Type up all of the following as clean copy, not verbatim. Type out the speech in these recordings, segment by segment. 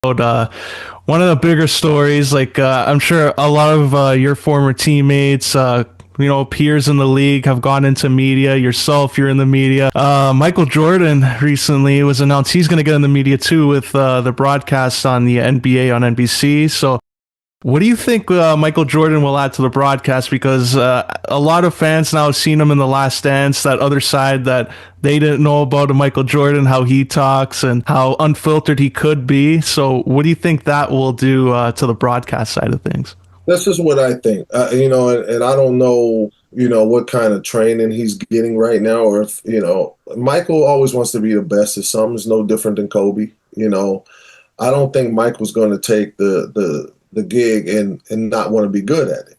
One of the bigger stories, I'm sure a lot of your former teammates, peers in the league have gone into media. Yourself, you're in the media. Michael Jordan recently, it was announced he's going to get in the media too with the broadcast on the NBA on NBC. So what do you think Michael Jordan will add to the broadcast? Because a lot of fans now have seen him in The Last Dance, that other side that they didn't know about Michael Jordan, how he talks and how unfiltered he could be. So what do you think that will do to the broadcast side of things? This is what I think. And I don't know, what kind of training he's getting right now, or if, Michael always wants to be the best at something. It's no different than Kobe. I don't think Michael's going to take the gig and not want to be good at it.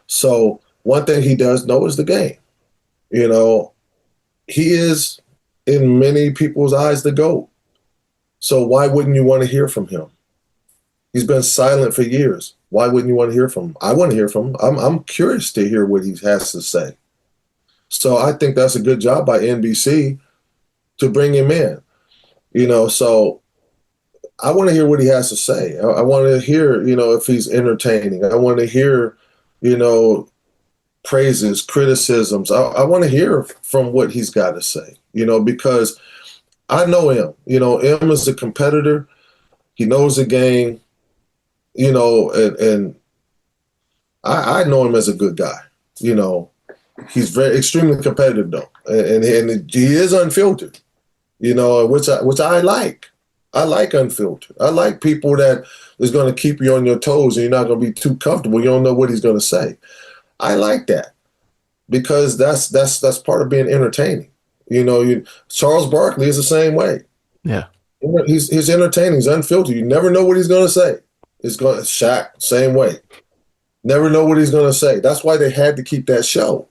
So one thing he does know is the game. You know, he is in many people's eyes the GOAT. So why wouldn't you want to hear from him? He's been silent for years. Why wouldn't you want to hear from him? I want to hear from him. I'm curious to hear what he has to say. So I think that's a good job by NBC to bring him in. So I want to hear what he has to say. I want to hear, if he's entertaining. I want to hear, praises, criticisms. I want to hear from what he's got to say, because I know him. M is a competitor. He knows the game, and I know him as a good guy. He's very extremely competitive though, and he is unfiltered. Which I like. I like unfiltered. I like people that is going to keep you on your toes and you're not going to be too comfortable. You don't know what he's going to say. I like that because that's part of being entertaining. Charles Barkley is the same way. Yeah. He's entertaining. He's unfiltered. You never know what he's going to say. Shaq, same way. Never know what he's going to say. That's why they had to keep that show.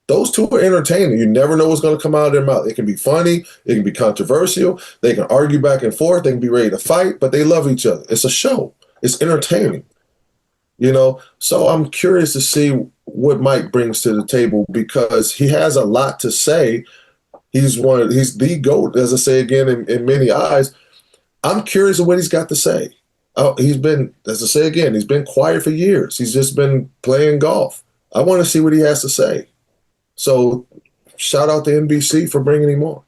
Those two are entertaining. You never know what's going to come out of their mouth. It can be funny. It can be controversial. They can argue back and forth. They can be ready to fight, but they love each other. It's a show. It's entertaining. So I'm curious to see what Mike brings to the table because he has a lot to say. He's the GOAT, as I say again, in many eyes. I'm curious of what he's got to say. He's been, as I say again, he's been quiet for years. He's just been playing golf. I want to see what he has to say. So shout out to NBC for bringing him on.